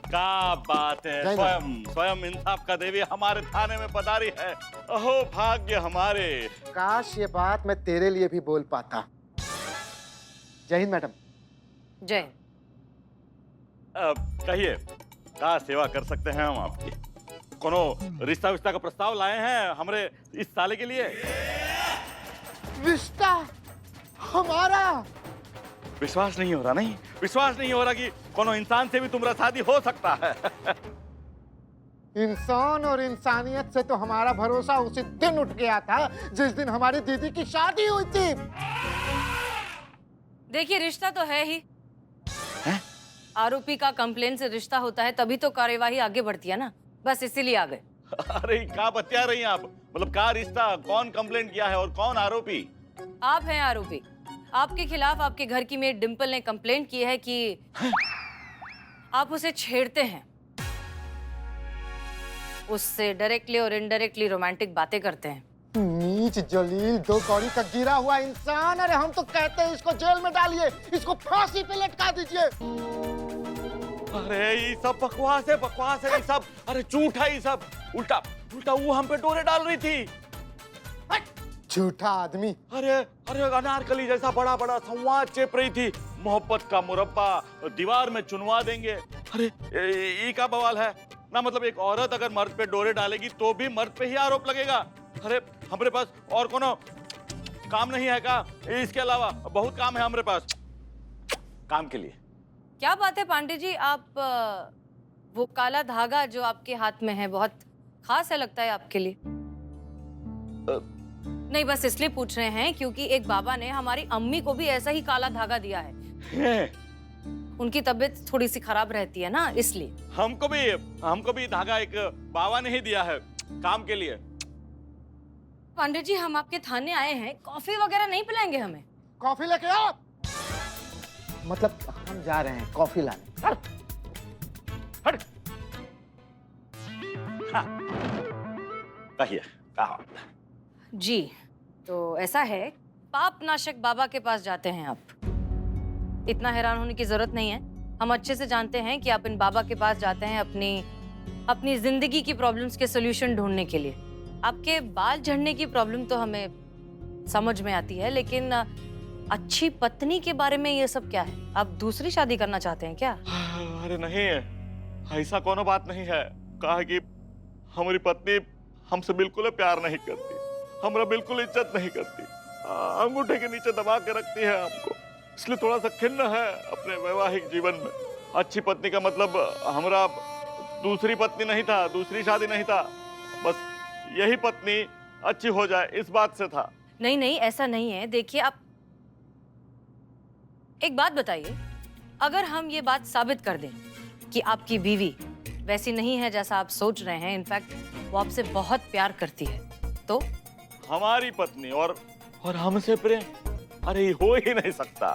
क्या बात है, स्वयं इंसाफ का देवी हमारे थाने में पधारी है। अहो भाग्य हमारे। काश ये बात मैं तेरे लिए भी बोल पाता। जय हिंद मैडम। जय। कहिए, क्या सेवा कर सकते हैं हम आपकी? कोनो रिश्ता विश्ता का प्रस्ताव लाए हैं हमरे इस साले के लिए? रिश्ता हमारा? विश्वास नहीं हो रहा? नहीं विश्वास नहीं हो रहा कि कोनो इंसान से भी तुम्हारा शादी हो सकता है? इंसान और इंसानियत से तो हमारा भरोसा उसी दिन उठ गया था जिस दिन हमारी दीदी की शादी हुई थी। देखिए, रिश्ता तो है ही। आरोपी का कंप्लेंट से रिश्ता होता है तभी तो कार्यवाही आगे बढ़ती है ना, बस इसीलिए आ गए। अरे क्या बतिया रही हैं आप? मतलब क्या रिश्ता, कौन कंप्लेंट किया है और कौन आरोपी? आप हैं आरोपी। आपके खिलाफ आपके घर की मेड डिंपल ने कंप्लेंट की है कि आप उसे छेड़ते हैं, उससे डायरेक्टली और इनडायरेक्टली रोमांटिक बातें करते हैं। नीच जलील, दो कौड़ी का गिरा हुआ इंसान। अरे हम तो कहते हैं इसको जेल में डालिए, इसको फांसी पे लटका दीजिए। अरे ये सब बकवास है, बकवास है ये सब। अरे झूठा ही सब, उल्टा उल्टा वो हम पे डोरे डाल रही थी। झूठा आदमी। अरे अरे अनारकली जैसा बड़ा बड़ा संवाद चेप रही थी, मोहब्बत का मुरब्बा दीवार में चुनवा देंगे। अरे ये क्या बवाल है ना? मतलब एक औरत अगर मर्द पे डोरे डालेगी तो भी मर्द पे ही आरोप लगेगा। अरे हमारे पास और कोनो काम नहीं है का? इसके अलावा बहुत काम है हमारे पास काम के लिए। क्या बात है पांडे जी, आप वो काला धागा जो आपके हाथ में है बहुत खास है लगता है आपके लिए। नहीं, बस इसलिए पूछ रहे हैं क्योंकि एक बाबा ने हमारी अम्मी को भी ऐसा ही काला धागा दिया है। उनकी तबीयत थोड़ी सी खराब रहती है ना, इसलिए। हमको भी धागा एक बाबा ने ही दिया है काम के लिए। पांडे जी, हम आपके थाने आए हैं, कॉफी वगैरह नहीं पिलाएंगे हमें? कॉफी लेके आओ। मतलब हम जा रहे हैं कॉफी लाने। हट। हाँ। कहिए कहा जी, तो ऐसा है, पाप नाशक बाबा के पास जाते हैं आप। इतना हैरान होने की जरूरत नहीं है। हम अच्छे से जानते हैं कि आप इन बाबा के पास जाते हैं अपनी जिंदगी की प्रॉब्लम्स के सॉल्यूशन ढूंढने के लिए। आपके बाल झड़ने की प्रॉब्लम तो हमें समझ में आती है, लेकिन अच्छी पत्नी के बारे में ये सब क्या है? आप दूसरी शादी करना चाहते हैं क्या? अरे नहीं, ऐसा कोनो बात नहीं है। कहा कि हमारी पत्नी हमसे बिल्कुल प्यार नहीं करती, हमरा बिल्कुल इज्जत नहीं करती, अंगूठे के नीचे दबा के रखती है हमको, इसलिए थोड़ा सा खिन्न है अपने वैवाहिक जीवन में। अच्छी पत्नी का मतलब हमरा दूसरी पत्नी नहीं था, दूसरी शादी नहीं था, बस यही पत्नी अच्छी हो जाए इस बात से था। नहीं नहीं, ऐसा नहीं है। देखिए, आप एक बात बताइए, अगर हम ये बात साबित कर दें कि आपकी बीवी वैसी नहीं है जैसा आप सोच रहे हैं, इनफैक्ट वो आपसे बहुत प्यार करती है, तो? हमारी पत्नी और हमसे प्रेम? अरे ये हो ही नहीं सकता।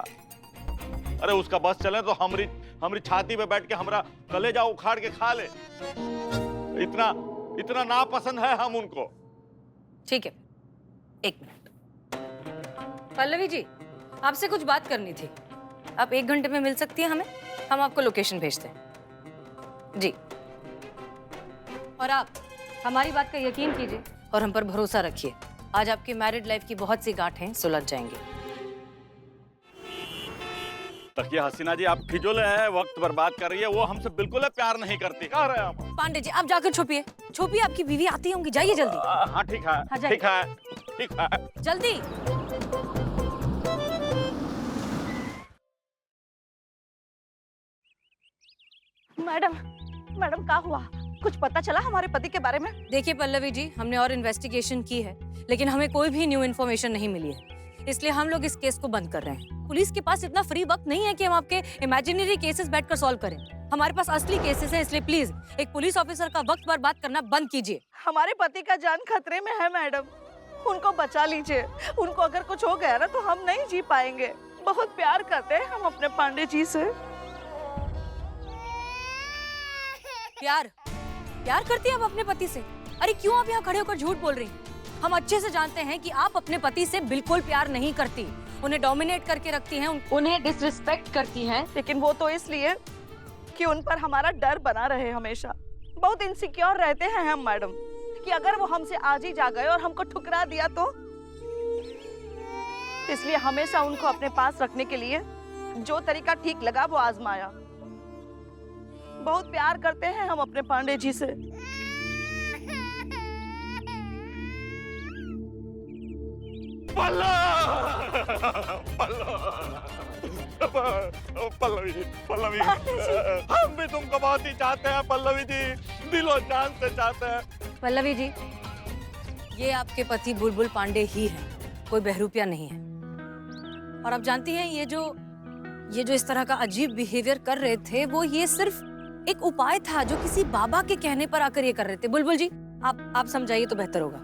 अरे उसका बस चले तो हमारी छाती पे बैठ के हमारा कलेजा उखाड़ के खा ले। इतना नापसंद है हम उनको। ठीक है, एक मिनट। पल्लवी जी, आपसे कुछ बात करनी थी। आप 1 घंटे में मिल सकती हैं हमें? हम आपको लोकेशन भेजते हैं। जी। और आप हमारी बात का यकीन कीजिए और हम पर भरोसा रखिए। आज आपकी मैरिड लाइफ की बहुत सी गांठें सुलझ जाएंगी। तकिए हसीना जी, आप फिजूल है, वक्त बर्बाद कर रही है। वो हमसे बिल्कुल प्यार नहीं करती। कह रहे हैं आप? पांडे जी, आप जाकर छुपिए, आपकी बीवी आती होंगी, जाइए जल्दी। हाँ ठीक है, हाँ, ठीक है, ठीक है, जल्दी। मैडम क्या हुआ? कुछ पता चला हमारे पति के बारे में? देखिए पल्लवी जी, हमने और इन्वेस्टिगेशन की है, लेकिन हमें कोई भी न्यू इन्फॉर्मेशन नहीं मिली है, इसलिए हम लोग इस केस को बंद कर रहे हैं। पुलिस के पास इतना फ्री वक्त नहीं है कि हम आपके इमेजिनरी केसेस बैठकर सॉल्व करें। हमारे पास असली केसेस हैं, इसलिए प्लीज एक पुलिस ऑफिसर का वक्त बर्बाद करना बंद कीजिए। हमारे पति का जान खतरे में है मैडम, उनको बचा लीजिए। उनको अगर कुछ हो गया ना तो हम नहीं जी पाएंगे। बहुत प्यार करते हैं हम अपने पांडे जी से। प्यार करती हैं आप अपने पति से? अरे क्यों आप यहाँ खड़े होकर झूठ बोल रही हैं? हम अच्छे से जानते हैं कि आप अपने पति से बिल्कुल प्यार नहीं करती, उन्हें डोमिनेट करके रखती हैं, उन्हें डिसरिस्पेक्ट करती हैं। लेकिन वो तो इसलिए कि उन पर हमारा डर बना रहे हमेशा। बहुत इनसिक्योर रहते हैं हम मैडम कि अगर वो हमसे आज ही जा गए और हमको ठुकरा दिया तो। इसलिए हमेशा उनको अपने पास रखने के लिए जो तरीका ठीक लगा वो आजमाया। बहुत प्यार करते हैं हम अपने पांडे जी से। पल्लवी पल्लवी हम भी तुमको बहुत ही चाहते हैं पल्लवी जी, दिलो जान से चाहते हैं। पल्लवी जी, ये आपके पति बुलबुल पांडे ही हैं, कोई बहरूपिया नहीं है। और आप जानती हैं ये जो इस तरह का अजीब बिहेवियर कर रहे थे, वो ये सिर्फ एक उपाय था जो किसी बाबा के कहने पर आकर ये कर रहे थे। बुलबुल जी, आप समझाइए तो बेहतर होगा।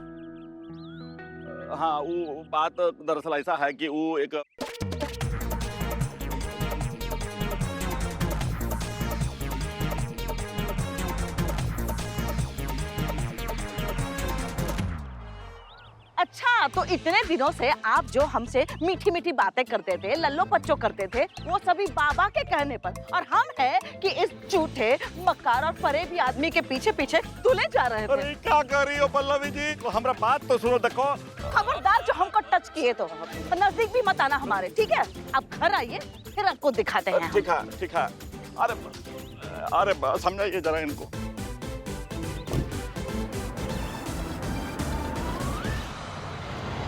हाँ, वो बात दरअसल ऐसा है कि वो एक अच्छा, तो इतने दिनों से आप जो हमसे मीठी मीठी बातें करते थे, लल्लो पच्चो करते थे, वो सभी बाबा के कहने पर, और हम है कि इस झूठे मक्कार और फरेबी आदमी के पीछे पीछे तुले जा रहे थे। अरे क्या कर रही हो पल्लवी जी, हमारा बात तो सुनो। देखो खबरदार जो हमको टच किए तो नजदीक भी मत आना हमारे, ठीक है? अब घर आइए फिर आपको दिखाते हैं। ठीक है ठीक है। अरे समझाइए जरा इनको।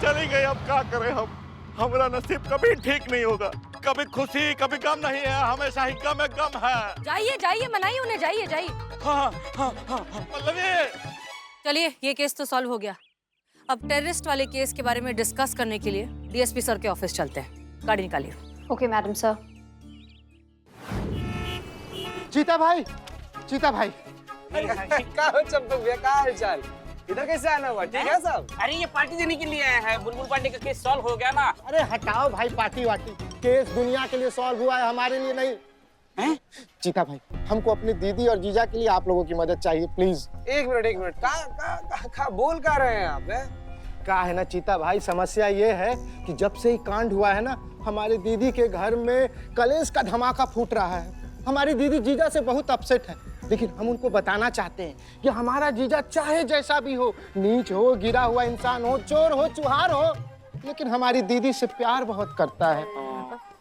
चली गई, अब क्या करें हम? हमारा नसीब कभी ठीक नहीं होगा, कभी खुशी कभी गम नहीं है, हमेशा ही गम है गम है। जाइए जाइए, मनाइए उन्हें, जाइए जाइए। हाँ, पल्लवी। चलिए, ये केस तो सॉल्व हो गया। अब टेररिस्ट वाले केस के बारे में डिस्कस करने के लिए डीएसपी सर के ऑफिस चलते हैं। गाड़ी निकालिए। Okay madam sir. चीता भाई, चीता भाई। क्या हो चंपक भैया, क्या हाल चाल? इधर कैसे आना हुआ? ठीक है सब? अरे ये पार्टी देने के लिए आए हैं। बुलबुल पांडे का केस सॉल्व हो गया ना। अरे हटाओ भाई पार्टी वार्टी, केस दुनिया के लिए सॉल्व हुआ है, हमारे लिए नहीं। हैं? चीता भाई, हमको अपनी दीदी और जीजा के लिए आप लोगों की मदद चाहिए, प्लीज। एक मिनट, का बोल क्या रहे हैं आप? क्या है ना चीता भाई, समस्या ये है कि जब से ही कांड हुआ है ना, हमारी दीदी के घर में कलेश का धमाका फूट रहा है। हमारी दीदी जीजा से बहुत अपसेट है, लेकिन हम उनको बताना चाहते हैं कि हमारा जीजा चाहे जैसा भी हो, नीच हो, गिरा हुआ इंसान हो, चोर हो, चुहार हो, लेकिन हमारी दीदी से प्यार बहुत करता है।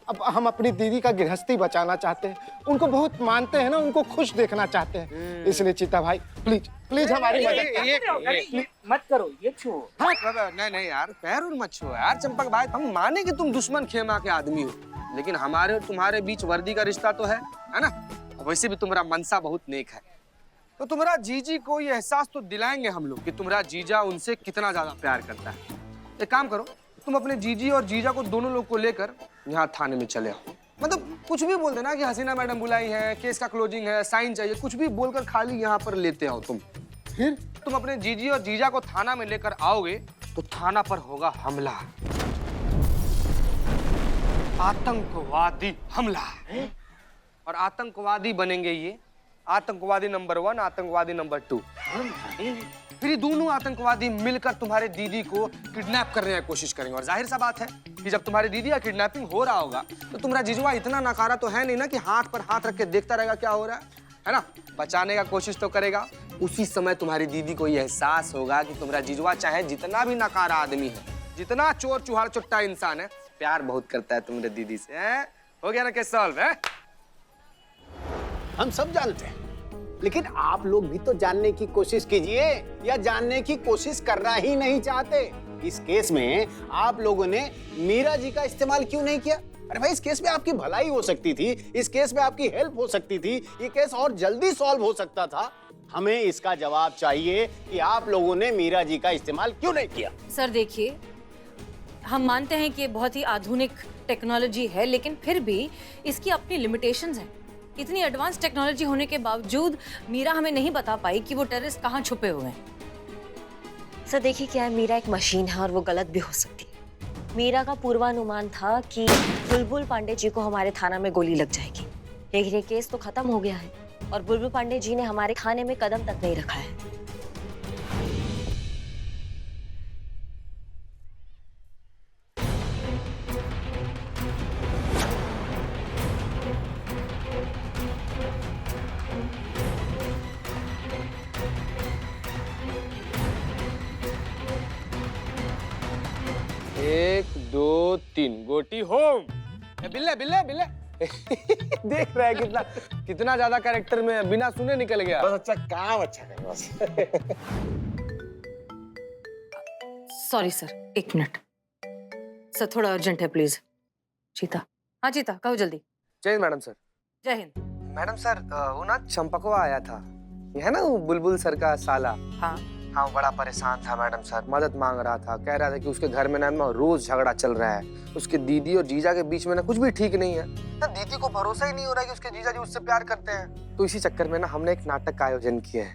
अब हम अपनी दीदी का गृहस्थी बचाना चाहते हैं, उनको बहुत मानते हैं ना, उनको खुश देखना चाहते हैं। इसलिए चीता भाई प्लीज प्लीज हमारी मदद। मत करो, ये छो। नहीं यार, पैर और मत छुओ यार चंपक भाई। हम माने कि तुम दुश्मन खेमा के आदमी हो, लेकिन हमारे और तुम्हारे बीच वर्दी का रिश्ता तो है ना? वैसे भी तुम्हारा मनसा बहुत नेक है, तो तुम्हारा जीजी को ये एहसास तो दिलाएंगे हम लोग कि तुम्हारा जीजा उनसे कितना ज्यादा प्यार करता है। एक काम करो, तुम अपने जीजी और जीजा को दोनों लोग को लेकर यहाँ थाने में चले आओ। मतलब कुछ भी बोल देना कि हसीना मैडम बुलाई है, केस का क्लोजिंग है, साइन चाहिए, कुछ भी बोलकर खाली यहाँ पर लेते आओ तुम। फिर तुम अपने जीजी और जीजा को थाना में लेकर आओगे तो थाना पर होगा हमला, आतंकवादी हमला। और आतंकवादी बनेंगे ये, आतंकवादी नंबर 1, आतंकवादी नंबर 2। फिर ये दोनों आतंकवादी मिलकर तुम्हारे दीदी को किडनैप करने की कोशिश करेंगे। और जाहिर सा बात है कि जब तुम्हारी दीदी का किडनैपिंग हो रहा होगा तो तुम्हारा जीजुआ इतना नकारा तो है नहीं ना कि हाथ पर हाथ रख के देखता रहेगा क्या हो रहा है ना? बचाने का कोशिश तो करेगा। उसी समय तुम्हारी दीदी को यह एहसास होगा कि तुम्हारा जीजुआ चाहे जितना भी नकारा आदमी है, जितना चोर चुहार चुट्टा इंसान है, प्यार बहुत करता है तुम्हारे दीदी से। हो गया ना केस सॉल्व? हम सब जानते हैं, लेकिन आप लोग भी तो जानने की कोशिश कीजिए, या जानने की कोशिश करना ही नहीं चाहते। इस केस में आप लोगों ने मीरा जी का इस्तेमाल क्यों नहीं किया? अरे भाई, इस केस में आपकी भलाई हो सकती थी, इस केस में आपकी हेल्प हो सकती थी, ये केस और जल्दी सॉल्व हो सकता था। हमें इसका जवाब चाहिए कि आप लोगों ने मीरा जी का इस्तेमाल क्यों नहीं किया। सर देखिए, हम मानते हैं कि ये बहुत ही आधुनिक टेक्नोलॉजी है, लेकिन फिर भी इसकी अपनी लिमिटेशंस हैं। इतनी एडवांस टेक्नोलॉजी होने के बावजूद मीरा हमें नहीं बता पाई कि वो टेररिस्ट कहाँ छुपे हुए हैं। सर देखिए, क्या है, मीरा एक मशीन है और वो गलत भी हो सकती है। मीरा का पूर्वानुमान था कि बुलबुल पांडे जी को हमारे थाना में गोली लग जाएगी, लेकिन ये केस तो खत्म हो गया है और बुलबुल पांडे जी ने हमारे थाने में कदम तक नहीं रखा है। तीन गोटी होम। बिल्ले बिल्ले बिल्ले देख रहा है कितना कितना ज्यादा कैरेक्टर में बिना सुने निकल गया। बस अच्छा काम अच्छा कर बस। सॉरी सर, एक मिनट सर, थोड़ा अर्जेंट है प्लीज। चीता, हाँ चीता कहो जल्दी। जय हिंद मैडम सर। जय हिंद। मैडम सर वो ना चंपकवा आया था, ये है ना वो बुलबुल सर का साला। हाँ हाँ वो बड़ा परेशान था मैडम सर, मदद मांग रहा था, कह रहा था कि उसके घर में ना रोज झगड़ा चल रहा है, उसके दीदी और जीजा के बीच में ना कुछ भी ठीक नहीं है ना, दीदी को भरोसा ही नहीं हो रहा है कि उसके जीजा जी उससे प्यार करते हैं। तो इसी चक्कर में ना हमने एक नाटक का आयोजन किया है।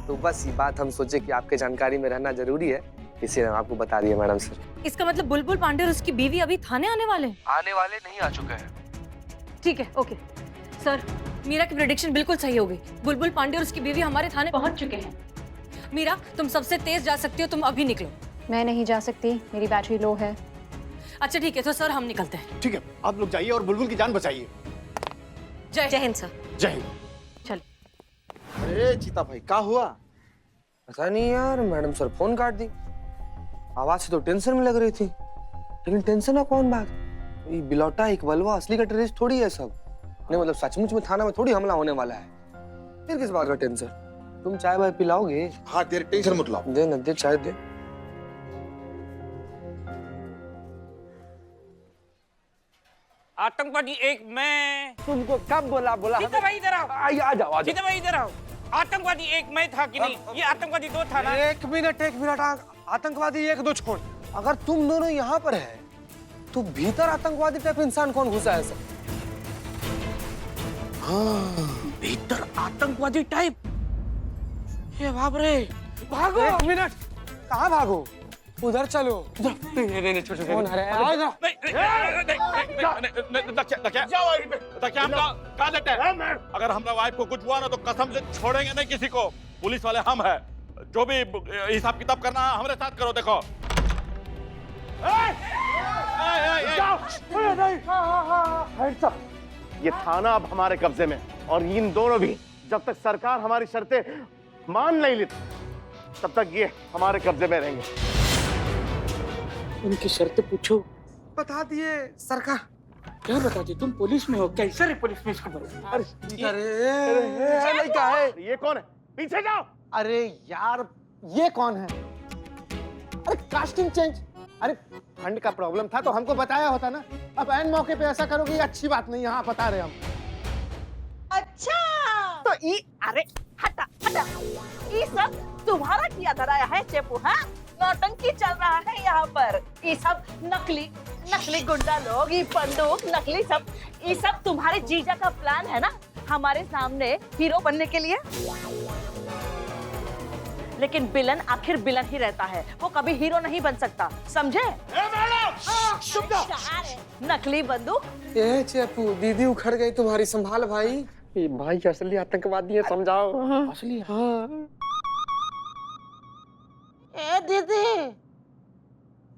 तो बस ये बात हम सोचे कि आपके जानकारी में रहना जरूरी है, इसलिए हम आपको बता दिए मैडम सर। इसका मतलब बुलबुल पांडे और उसकी बीवी अभी थाने आने वाले हैं? आने वाले नहीं, आ चुके हैं। ठीक है, ओके सर, मीरा की प्रेडिक्शन बिल्कुल सही हो गई। बुलबुल पांडे और उसकी बीवी हमारे थाने पहुंच चुके हैं। मीरा तुम सबसे तेज जा सकती हो, तुम अभी निकलो। मैं नहीं जा सकती, मेरी बैटरी लो है। अच्छा ठीक है, तो सर हम निकलते हैं। ठीक है, आप लोग जाइए और बुलबुल की जान बचाइए। जय हिंद सर। जय हिंद। चल। अरे चीता भाई क्या हुआ? पता नहीं यार, मैडम सर फोन काट दी। आवाज से तो टेंशन में लग रही थी, लेकिन टेंशन है कौन बात? ये बिलौटा इकबलवा असली का टेररिस्ट थोड़ी है सब। नहीं मतलब सचमुच में थाना में थोड़ी हमला होने वाला है, फिर किस बात का टेंशन? तुम चाय भाई पिलाओगे? हाँ तेरे टेंशन मत लो। दे ना, दे चाय दे। आतंकवादी एक मैं। तुमको कब बोला सीता भाई इधर आओ। आ जाओ। सीता भाई इधर आओ। आतंकवादी एक मैं था कि नहीं? ये आतंकवादी दो था ना? एक मिनट आतंकवादी एक दो छोड़। अगर तुम दोनों यहाँ पर है तो भीतर आतंकवादी टाइप इंसान कौन घुसा है सर? भीतर आतंकवादी टाइप? ये बाप रे, भागो। एक मिनट, कहाँ भागो? उधर चलो। नहीं छोटे कौन है? अगर हमारा वाइफ को कुछ हुआ ना तो कसम से छोड़ेंगे नहीं किसी को। पुलिस वाले हम हैं, जो भी हिसाब किताब करना है हमारे साथ करो। देखो ये थाना अब हमारे कब्जे में, और इन दोनों भी जब तक सरकार हमारी शर्तें मान नहीं लेती तब तक ये हमारे कब्जे में रहेंगे। उनकी शर्तें पूछो। बता दिए सरकार। क्या बता दी? तुम पुलिस में हो, कैसे पुलिस में इसको बोलो? अरे क्या है? ये कौन है? पीछे जाओ। अरे यार ये कौन है? अरे कास्टिंग चेंज। अरे फंड का प्रॉब्लम था तो हमको बताया होता ना। अब एन मौके पे ऐसा करोगे, ये अच्छी बात नहीं। यहाँ बता रहे हम। अच्छा तो ई अरे हटा हटा, ये सब तुम्हारा किया धराया है चेपू? हाँ, नौटंकी चल रहा है यहाँ पर। ये सब नकली गुंडा लोग, ये बंदूक नकली सब, ये सब तुम्हारे जीजा का प्लान है ना हमारे सामने हीरो बनने के लिए। लेकिन विलन आखिर विलन ही रहता है, वो कभी हीरो नहीं बन सकता, समझे? नकली बंदूक। ए चेपू, दीदी उखड़ गई तुम्हारी, संभाल भाई। ये भाई असली आतंकवादी है, समझाओ। असली? हाँ। ए दीदी,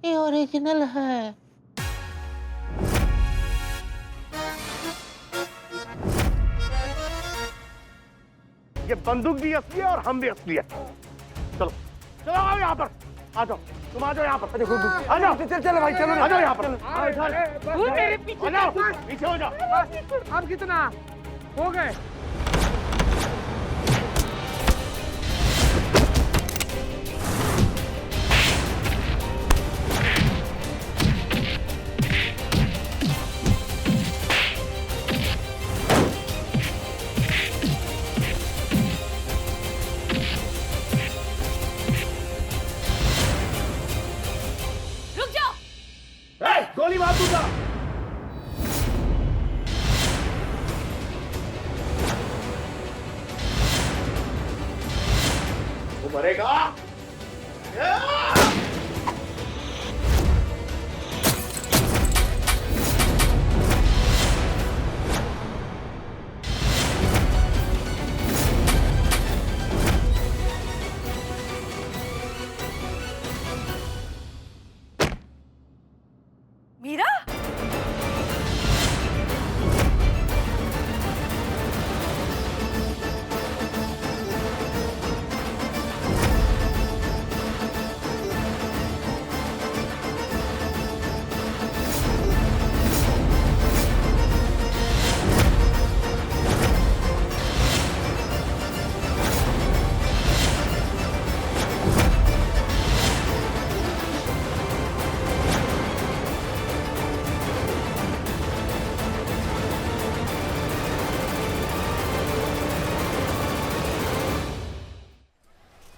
ये ओरिजिनल है। ये बंदूक भी असली है और हम भी असली है। चलो चलो आओ यहाँ पर, आ जाओ। तुम आ जाओ यहाँ पर। आ जाओ। चलो भाई चलो, आ जाओ यहाँ पर। मेरे पीछे आ जाओ, पीछे हो जाओ। अब कितना हो गए? रुक जाओ। गोली मार दूंगा। वो मरेगा। मीरा,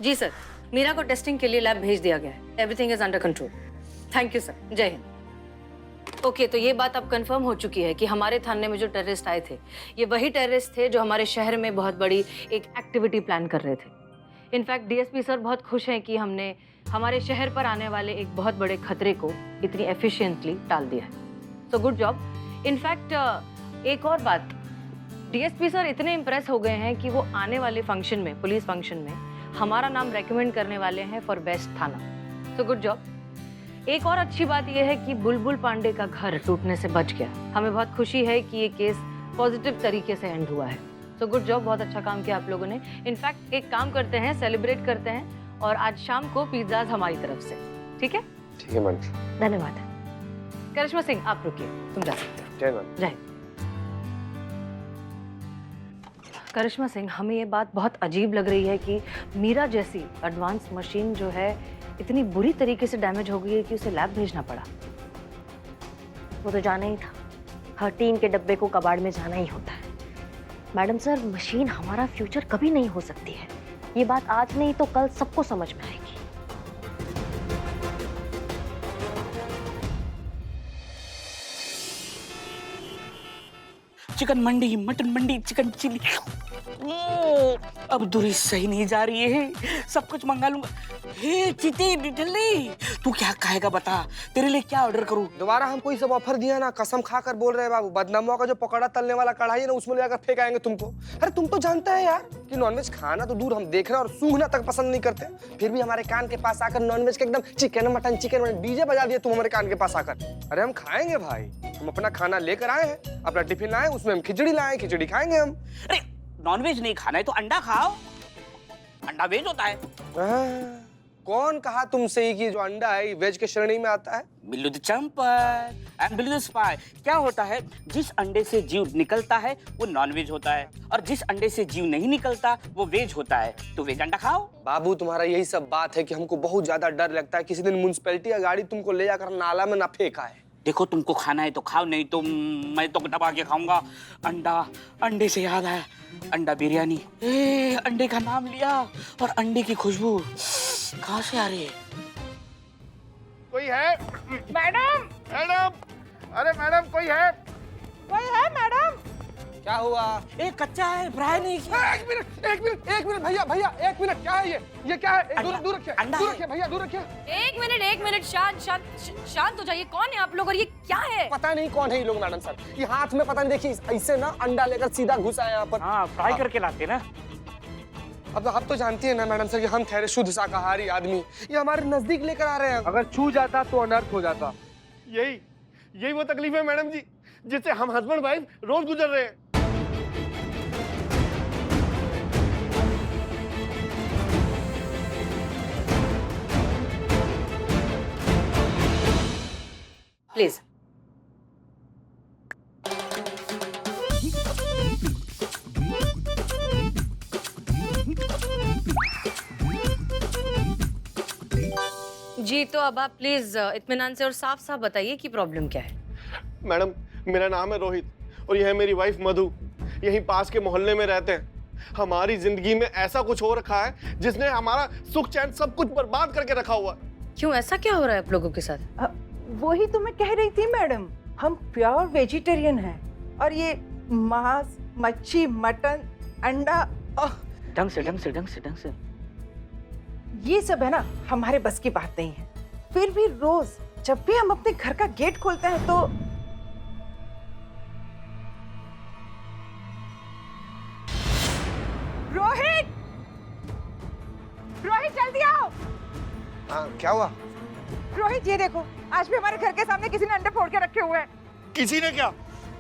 जी सर, मीरा को टेस्टिंग के लिए लैब भेज दिया गया है। Everything is under control. Thank you sir, जय हिंद। ओके, तो ये बात अब कंफर्म हो चुकी है कि हमारे थाने में जो टेररिस्ट आए थे, ये वही टेररिस्ट थे जो हमारे शहर में बहुत बड़ी एक एक्टिविटी प्लान कर रहे थे। इनफैक्ट डीएसपी सर बहुत खुश हैं कि हमने हमारे शहर पर आने वाले एक बहुत बड़े खतरे को इतनी एफिशिएंटली टाल दिया है। So good job. इनफैक्ट एक और बात, डीएसपी सर इतने इम्प्रेस हो गए हैं कि वो आने वाले फंक्शन में, पुलिस फंक्शन में, हमारा नाम रेकमेंड करने वाले हैं फॉर बेस्ट थाना। So good job. एक और अच्छी बात यह है कि बुलबुल पांडे का घर टूटने से बच गया। हमें बहुत खुशी है कि ये केस पॉजिटिव तरीके से एंड हुआ है। सो गुड जॉब, बहुत अच्छा काम किया आप लोगों ने। इनफैक्ट एक काम करते हैं, सेलिब्रेट करते हैं, और आज शाम को पिज्जाज हमारी तरफ से, ठीक है? ठीक है मैडम। धन्यवाद। करिश्मा सिंह, आप रुकिए, तुम जा सकते हो। जय मैडम। जय। करिश्मा सिंह, हमें ये बात बहुत अजीब लग रही है कि मीरा जैसी एडवांस मशीन जो है इतनी बुरी तरीके से डैमेज हो गई है कि उसे लैब भेजना पड़ा। वो तो जाना ही था, हर टीन के डब्बे को कबाड़ में जाना ही होता है। मैडम सर, मशीन हमारा फ्यूचर कभी नहीं हो सकती है। ये बात आज नहीं तो कल सबको समझ में आएगी। चिकन मंडी, मटन मंडी, चिकन चिली। अब दूरी सही नहीं जा रही है, सब कुछ मंगा लूंगा। हे चिते डिटली, तू क्या खाएगा बता, तेरे लिए क्या ऑर्डर करूं? दोबारा हमको ये सब ऑफर दिया ना, कसम खाकर बोल रहे हैं बाबू, बदनामों का जो पकौड़ा तलने वाला कढ़ाई है ना, उसमें ले जाकर फेंक आएंगे तुमको। अरे तुम तो जानते हैं यार कि नॉनवेज खाना तो दूर, हम देखना और सूंघना तक पसंद नहीं करते, फिर भी हमारे कान के पास आकर नॉनवेज के एकदम chicken mutton chicken mutton DJ बजा दिए तुम हमारे कान के पास आकर। अरे हम खाएंगे भाई, हम अपना खाना लेकर आए हैं, अपना टिफिन लाए, उसमें हम खिचड़ी लाए, खिचड़ी खाएंगे हम। अरे नॉनवेज नहीं खाना है तो अंडा खाओ, अंडा वेज होता है। कौन कहा तुमसे ही कि जो अंडा है वेज के श्रेणी में आता है? Billu the champer and Billu the spy. क्या होता है, जिस अंडे से जीव निकलता है वो नॉनवेज होता है, और जिस अंडे से जीव नहीं निकलता वो वेज होता है। तो वेज अंडा खाओ। बाबू तुम्हारा यही सब बात है कि हमको बहुत ज्यादा डर लगता है किसी दिन म्युनिसिपैलिटी का गाड़ी तुमको ले जाकर नाला में ना फेंका है। देखो, तुमको खाना है तो खाओ, नहीं तो मैं तो दबा के खाऊंगा। अंडा, अंडे से याद आया, अंडा बिरयानी। अंडे का नाम लिया और अंडे की खुशबू कहाँ से आ रही है? कोई है? मैडम, मैडम, अरे मैडम कोई है? कोई है मैडम? क्या हुआ? एक कच्चा है, फ्राई नहीं किया। एक मिनट भैया भैया, एक मिनट, क्या है ये क्या है? दूर रखिए, दूर रखिए भैया, दूर रखिए। एक मिनट, शांत हो जाइए। कौन है आप लोग और ये क्या है? पता नहीं कौन है ये लोग मैडम सर, ये हाथ में पता नहीं, देखिए ऐसे ना अंडा लेकर सीधा घुसा है यहाँ पर। हाँ, फ्राई करके लाते ना। अब तो जानती है ना मैडम सर कि हम ठहरे शुद्ध शाकाहारी आदमी, ये हमारे नजदीक लेकर आ रहे हैं। अगर छू जाता तो अनर्थ हो जाता। यही वो तकलीफ है मैडम जी, जिससे हम हस्बैंड वाइफ रोज गुजर रहे हैं। प्लीज। जी, तो अब आप प्लीज इत्मीनान से और साफ साफ बताइए कि प्रॉब्लम क्या है। मैडम, मेरा नाम है रोहित और यह है मेरी वाइफ मधु, यहीं पास के मोहल्ले में रहते हैं। हमारी जिंदगी में ऐसा कुछ हो रखा है जिसने हमारा सुख चैन सब कुछ बर्बाद करके रखा हुआ है। क्यों, ऐसा क्या हो रहा है आप लोगों के साथ? वही तो मैं कह रही थी मैडम, हम प्योर वेजिटेरियन हैं और ये मांस, मच्छी, मटन, अंडा, ढंग से ये सब है ना हमारे बस की बात नहीं है। फिर भी रोज जब भी हम अपने घर का गेट खोलते हैं तो रोहित, जल्दी आओ। हाँ, क्या हुआ? रोहित, ये देखो, आज भी हमारे घर के सामने किसी ने अंडे फोड़ के रखे हुए हैं। किसी ने क्या?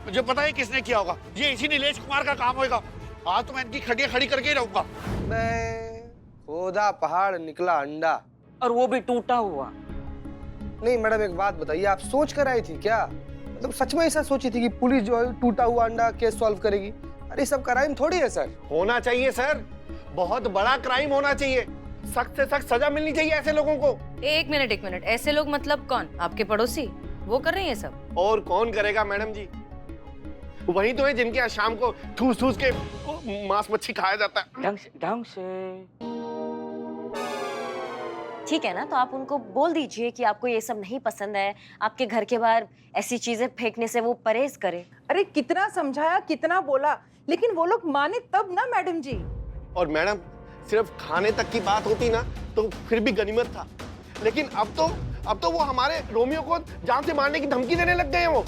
मुझे पता है किसने किया होगा, ये इसी नीलेश कुमार का काम होगा। आज तो मैं इनकी खड़ियां खड़ी करके ही रहूंगा। खोदा पहाड़ निकला अंडा, और वो भी टूटा हुआ। नहीं मैडम, एक बात बताइए, आप सोच कर आई थी क्या? मतलब सच में ऐसा सोची थी कि पुलिस जो है टूटा हुआ अंडा केस सॉल्व करेगी? अरे सब क्राइम थोड़ी है सर। होना चाहिए सर, बहुत बड़ा क्राइम होना चाहिए, सख्त से सख्त सजा मिलनी चाहिए ऐसे लोगों को। एक मिनट, ऐसे लोग मतलब कौन? आपके पड़ोसी वो कर रहे हैं ये सब? और कौन करेगा मैडम जी? वही तो है जिनके यहाँ शाम को ठूस ठूस के मांस मच्छी खाया जाता है। ढंग से ठीक है ना, तो आप उनको बोल दीजिए कि आपको ये सब नहीं पसंद है, आपके घर के बाहर ऐसी चीजें फेंकने से वो परहेज करे। अरे कितना समझाया, कितना बोला, लेकिन वो लोग माने तब ना मैडम जी। और मैडम सिर्फ खाने तक की बात होती ना तो फिर भी गनीमत था, लेकिन अब तो वो हमारे रोमियो को जान से मारने की धमकी देने लग गए हैं वो।